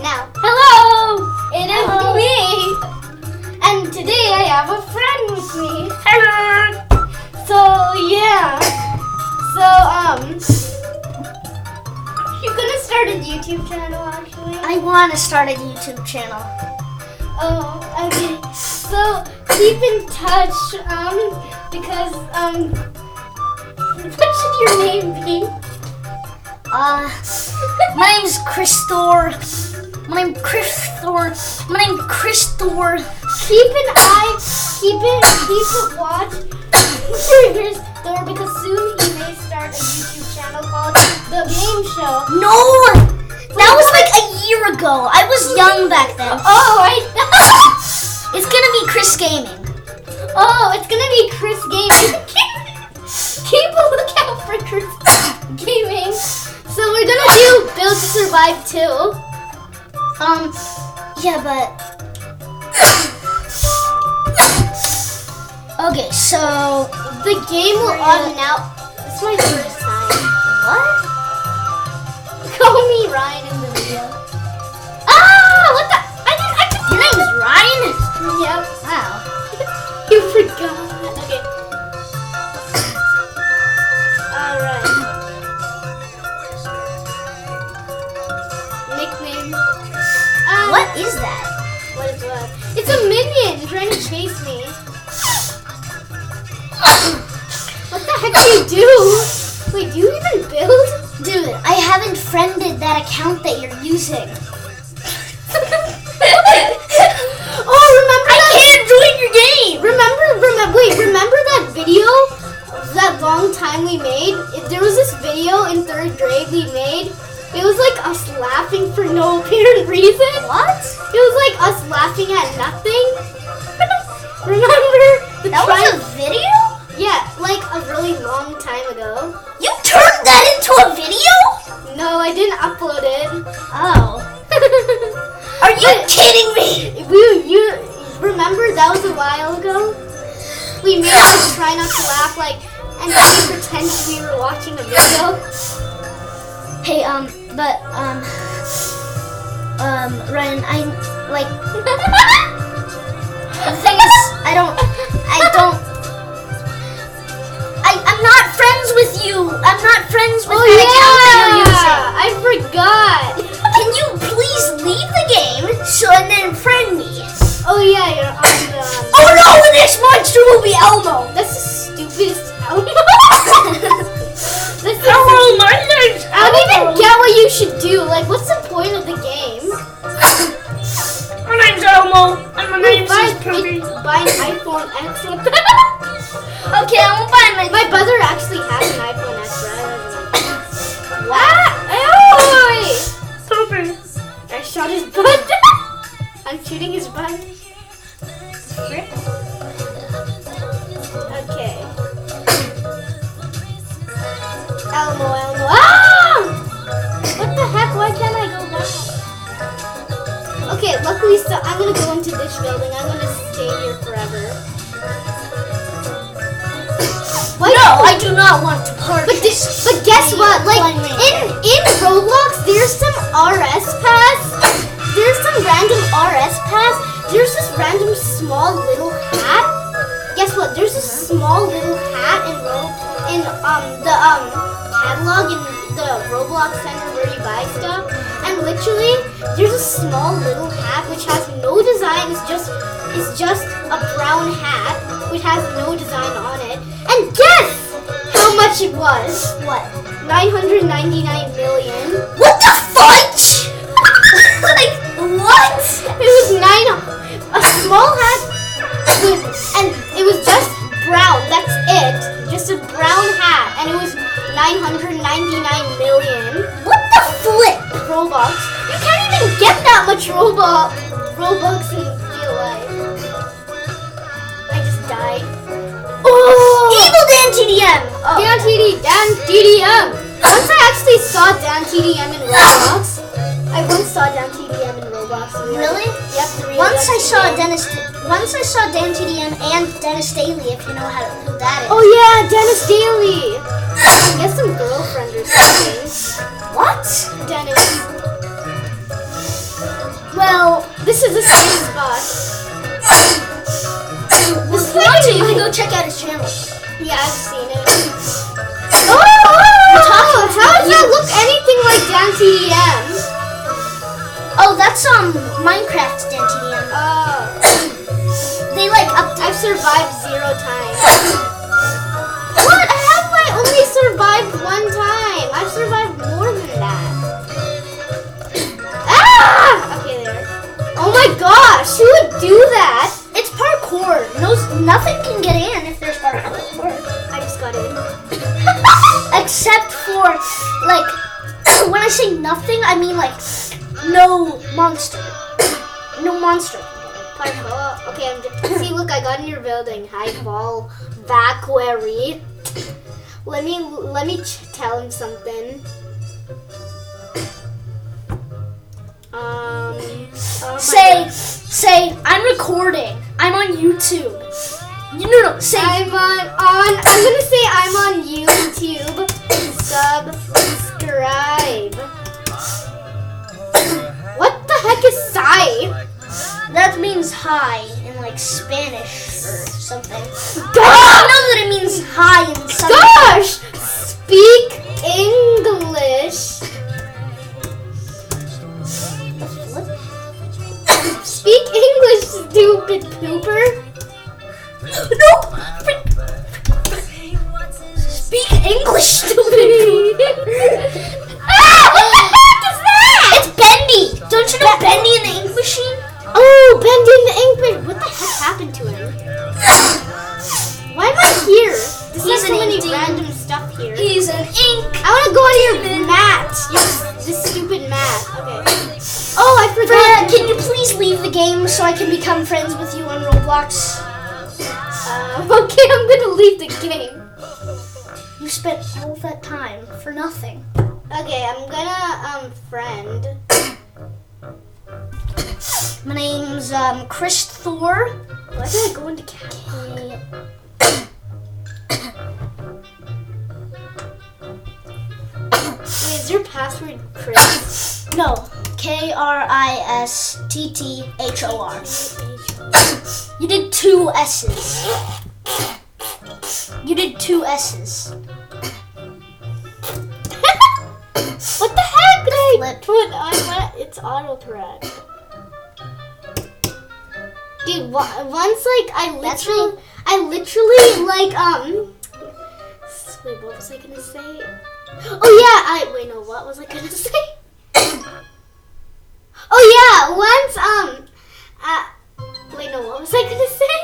Now, hello! It is Hello. me! And today I have a friend with me. Hello! So, yeah. You're gonna start a YouTube channel, actually? I want to start a YouTube channel. Oh, okay. So, keep in touch, because, what should your name be? My name's Kristor. My name's Kristor. Keep a watch for your store because soon he may start a YouTube channel called The Game Show. No! That was like a year ago. I was young back then. Oh, It's gonna be krisgaming. Oh, it's gonna be Kris Gaming. Keep a lookout for Kris Gaming. So we're gonna do Build to Survive too. Yeah, but... Okay, so... The game will now. It's my first time. What? Call me Ryan in the video. Ah, what the? Your name's Ryan? Yep. Wow. You forgot. Okay. Alright. Nickname. What is that? What is what? It's a minion trying to chase me. What the heck do you do? Wait, do you even build? Dude, I haven't friended that account that you're using. Oh, remember I that? can't join your game! Remember that video? That long time we made? There was this video in 3rd grade we made. It was like us laughing for no apparent reason. What? It was like us laughing at nothing. Remember? That was a video? Yeah, like a really long time ago. You turned that into a video? No, I didn't upload it. Oh. Are you kidding me? You remember that was a while ago? We made us try not to laugh, like, and then we pretend we were watching a video. Hey, Ryan, the thing is, I'm not friends with you. I'm not friends with the account that you're using. I forgot. Can you please leave the game and then friend me? Oh yeah, you're on the. Oh no, this monster will be Elmo. That's the stupidest Elmo. Hello, my name's I don't even get what you should do. Like, what's the point of the game? My name's Elmo, and my name's Buy an iPhone X. Okay, I won't buy my. My brother actually has an iPhone X, right? Ah! Pooping. I shot his butt. I'm shooting his butt. Okay. Elmo. Ah! What the heck? Why can't I go back? Okay, luckily, so I'm gonna go into this building. I'm gonna stay here forever. No, I do not want to purchase. But guess what? Like in Roblox, there's some RS pass. There's some random RS pass. There's this random small little hat. Guess what? There's this small little hat in the catalog in the Roblox center where you buy stuff. And literally, there's a small little hat which has no design. It's just a brown hat which has no design on it. And guess how much it was? What? 999 million. What the fudge? Like what? It was a small hat, and it was just brown. That's it. Just a brown hat, and it was 999 million. What the flip? Robux. You can't even get that much Robux in real life. I just died. Oh! Evil Dan TDM. Oh. Dan TDM. Once I actually saw Dan TDM in Roblox. I once saw Dan TDM in Roblox. Really? Yep. Once I saw Dan TDM and Dennis Daly, if you know who that is. Oh yeah, Dennis Daly. He has some girlfriend or something. What? Dennis. Well, This is a safe spot. if you want to, you can go check out his channel. Yeah, I've seen it. Oh! How does that look anything like Dan TDM? Oh, that's Minecraft DNTDM. They like I've survived 0 times. What? How have I only survived 1 time? I've survived more than that. Ah! Okay, there. Oh my gosh, who would do that? It's parkour. Nothing can get in if there's parkour. I just got in. Except for like when I say nothing, I mean like no monster. No monster. Parkour. Okay, see, look, I got in your building. Hi, Paul. Backwary. Let me tell him something. Oh Say I'm recording. I'm on YouTube. No. Say I'm gonna say I'm on YouTube. Subscribe. What the heck is sigh? that means hi in like Spanish or something. Gosh! I know that it means hi in some. Gosh! Speak English. Speak English, stupid pooper. No! Speak English, stupid. Ah! What the heck is that? It's Bendy. Don't you know Bendy in the ink machine? Oh, Bendy in the ink machine. What the heck happened to him? Why am I here? There's He's so an many ink random stuff here. He's an ink. I want to go on your mat. This stupid mat. Okay. Oh, I forgot. Fred, can you please leave the game so I can become friends with you on Roblox? Okay, I'm gonna leave the game. You spent all that time for nothing. Okay, I'm gonna friend. My name's Kris Thor. Why did I go into cat? Wait, is your password Kris? No, KRISTTHOR. You did 2 S's. You did 2 S's. What the heck did I Flip. put on my? It's autocorrect. Dude, once like I literally like Wait, what was I gonna say? Oh yeah, wait no, what was I gonna say? Oh yeah, once wait no, what was I gonna say?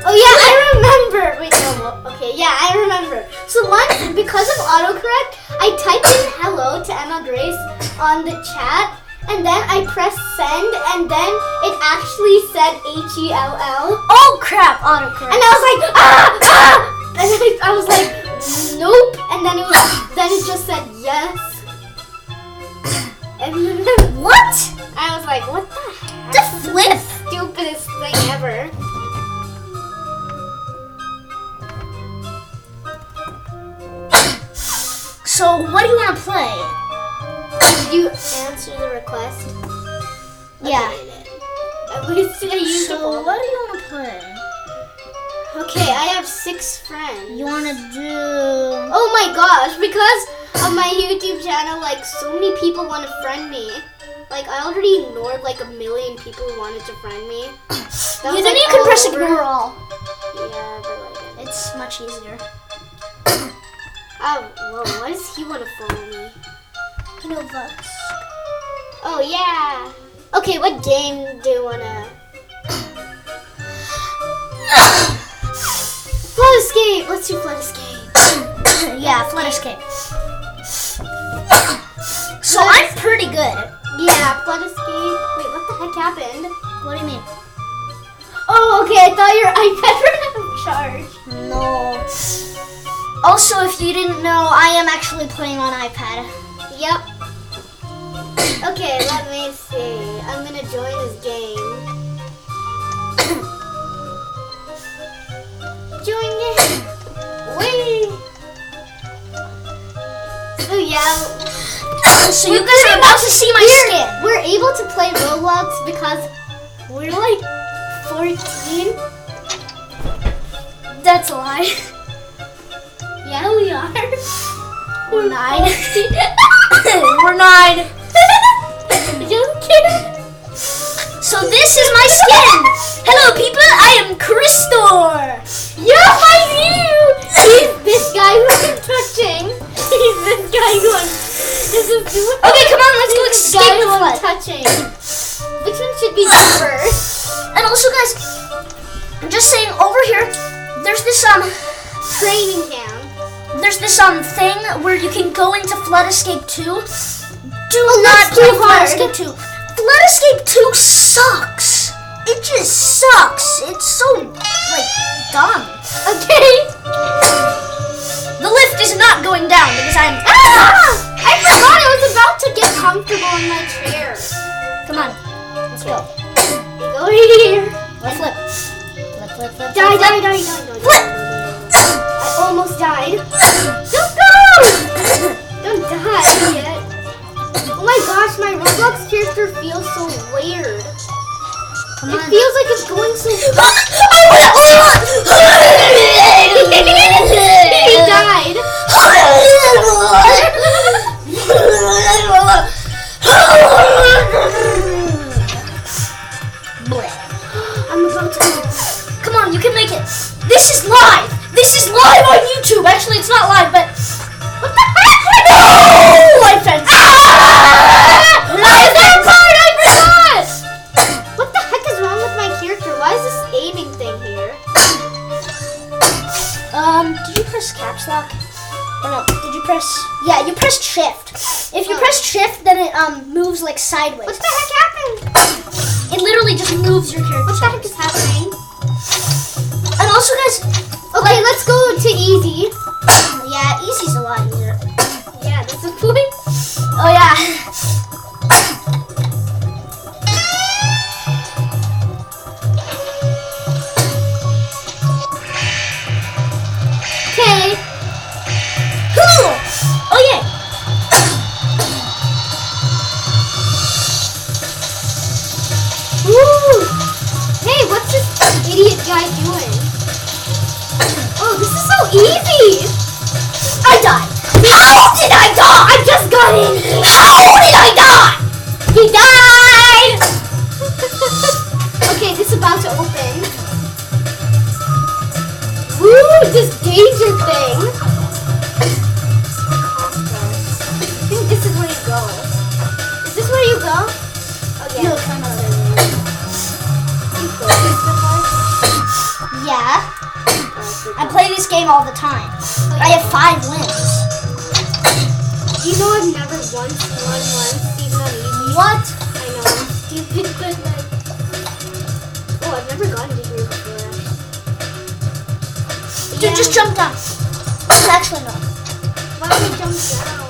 Oh yeah, I remember. Wait no, okay, yeah, I remember. So once, because of autocorrect, I typed in hello to Emma Grace on the chat, and then I pressed send, and then it actually said HELL. Oh crap, autocorrect. And I was like, and I was like, nope. And then it just said yes. And then What? I was like, what the heck? The flip. Stupidest thing ever. So what do you want to play? Did you answer the request? Yeah. Okay, at least I used So what do you want to play? Okay, I have 6 friends. You want to do... Oh my gosh, because of my YouTube channel, like so many people want to friend me. Like I already ignored like 1 million people who wanted to friend me. That was, Then like, you can all press over. ignore all. Yeah, but like It's much easier. oh, whoa, why does he want to follow me? You know Vox. Oh yeah. Okay, what game do you wanna? Flood escape. Let's do flood escape. Yeah, Flood Escape. So I'm pretty good. Yeah, flood escape. Wait, what the heck happened? What do you mean? Oh, okay. I thought your iPad ran out of charge. No. Also, if you didn't know, I am actually playing on iPad. Yep. Okay, let me see. I'm gonna join this game. Join it. Wait. So yeah. So you guys are about to see my skin. We're able to play Roblox because we're like 14. That's a lie. Yeah, we are. We're 9. We're 9. Just kidding. So this is my skin. Hello, people. I am Kristor. Yeah, I knew. He's this guy who I'm touching. He's this guy who I'm. Okay, come on. Let's go This guy escape who the I'm flood. touching. Which one should be first? And also, guys, I'm just saying over here, there's this Training camp. there's this thing where you can go into Flood Escape 2. Do not that's play too Flood hard. Escape 2. Flood Escape 2 sucks. It just sucks. It's so like dumb. Okay. The lift is not going down because I'm. I forgot I was about to get comfortable in my chair. Come on, let's go. You go here. Let's flip. Flip, flip, flip. Die, flip, die, flip. die, die, die. Flip. I almost died. Don't go! Don't die yet. Oh my gosh, my Roblox character feels so weird. Come It on. feels like it's going so He died. I'm about to go. Come on, you can make it. This is live. This is live on YouTube. Actually, it's not live, but what the heck? No! Life ends. That part I forgot! What the heck is wrong with my character? Why is this aiming thing here? Did you press caps lock? Or no, did you press? Yeah, you pressed shift. If you press shift, then it moves like sideways. What the heck happened? It literally just moves your character. What the heck is happening? And also, guys, Okay, let's go to easy. yeah, easy's a lot easier. Yeah, that's a point. Oh yeah. Okay. Cool. Oh yeah. Woo! Hey, what's this idiot guy doing? Oh, this is so easy! I died. How did I die? I just got in! How did I die? He died! Okay, this is about to open. Woo! This danger thing! I think this is where you go. Is this where you go? Oh yeah. No, it's not. You go this before? Yeah. I play this game all the time. I have 5 wins. You know I've never won once, even on easy. What? I know, I'm stupid, but like... Oh, I've never gotten to here before, actually. Dude, just jump down. Actually, no. Why don't we jump down?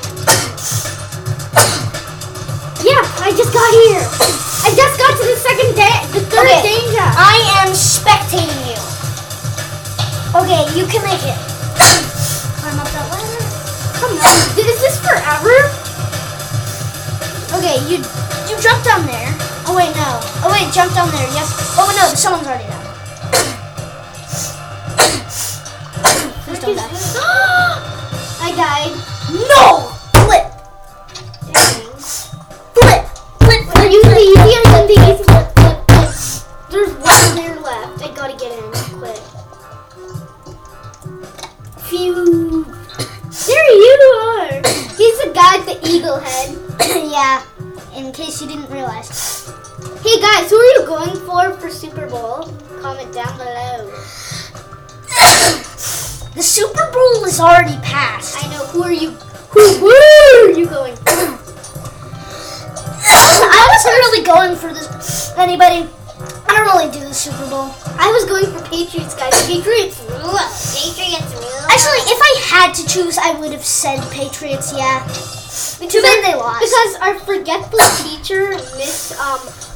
Yeah, I just got here. I just got to the third Okay. danger. I am spectating you. Okay, you can make it. Climb up that ladder. Come on, is this forever? Okay, you jump down there. Oh wait, no. Oh wait, jump down there. Yes. Oh no, someone's already down. Please don't die. I died. No! Flip! Dang. Flip! Flip! Are you the flip, easy or flip, the flip, easy? flip, flip, flip. There's one there left. I gotta get in quick. Phew. There you are. He's the guy with the eagle head. Yeah, in case you didn't realize. Hey guys, who are you going for Super Bowl? Comment down below. The Super Bowl is already passed. I know. Who are you going for? I wasn't really going for this. Anybody? I don't really do the Super Bowl. I was going for Patriots, guys. Patriots rule. Patriots rule. Actually, if I had to choose, I would have said Patriots, yeah. Too bad they lost. Because our forgetful teacher, Miss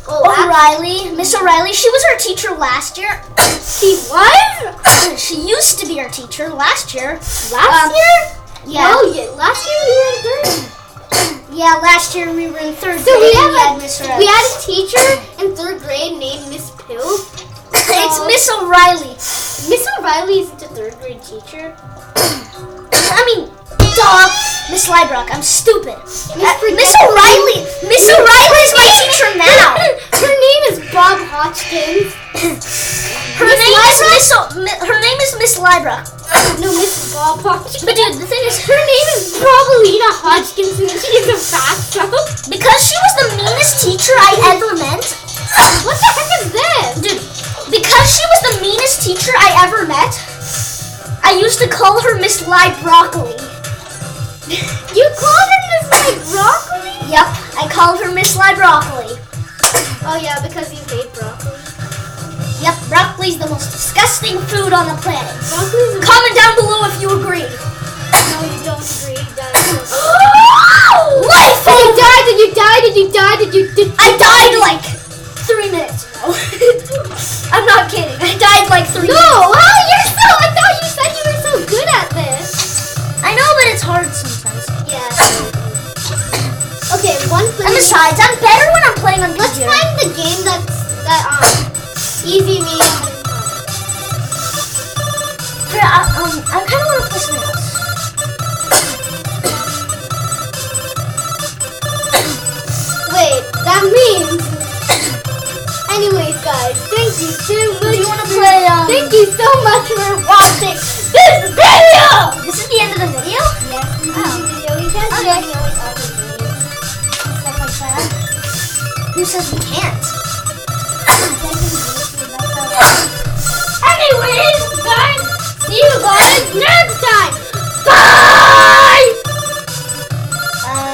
O'Reilly, Miss O'Reilly, she was our teacher last year. She was? She used to be our teacher last year. Last year? Yeah. No, last year we were in third. Yeah, last year we were in 3rd So grade. we had Miss O'Reilly. had teacher in 3rd grade named Miss Pill? It's Miss O'Reilly. Miss O'Reilly isn't a 3rd grade teacher. I mean, duh, Miss Librock. I'm stupid. Miss O'Reilly. Miss No. O'Reilly is my teacher now. Her name is Bob Hodgkins. Her name is Miss Librock. No, Miss Bob Hodgkins. But dude, the thing is, Her name is Paulina Hodgkins and she is a fat because she was the meanest teacher I ever met. What the heck is this? Dude, because she was the meanest teacher I ever met, I used to call her Miss Libroccoli. You called her Miss like broccoli? Yep, I called her Miss Libroccoli. Oh yeah, because you hate broccoli. Yep, broccoli's the most disgusting food on the planet. Broccoli's a Comment down below if you agree. No, you don't agree. Life You over. died and you died and you died and you did. I died like 3 minutes ago. I'm not kidding. I died like 3 No, minutes. how you're so? I thought you said you were so good at this. I know, but it's hard sometimes. Yeah. Okay, one thing. And besides, I'm better when I'm playing on Let's computer. find the game that easy, medium, and hard. I kind of want to play something else. Wait, that means. Anyways, guys, thank you so much. Do you want to play? Thank you so much for watching this video. This is the end of the video? Yes, this is the video. We can't do any other videos and stuff like that. Who says we can't? Anyways, guys, see you guys next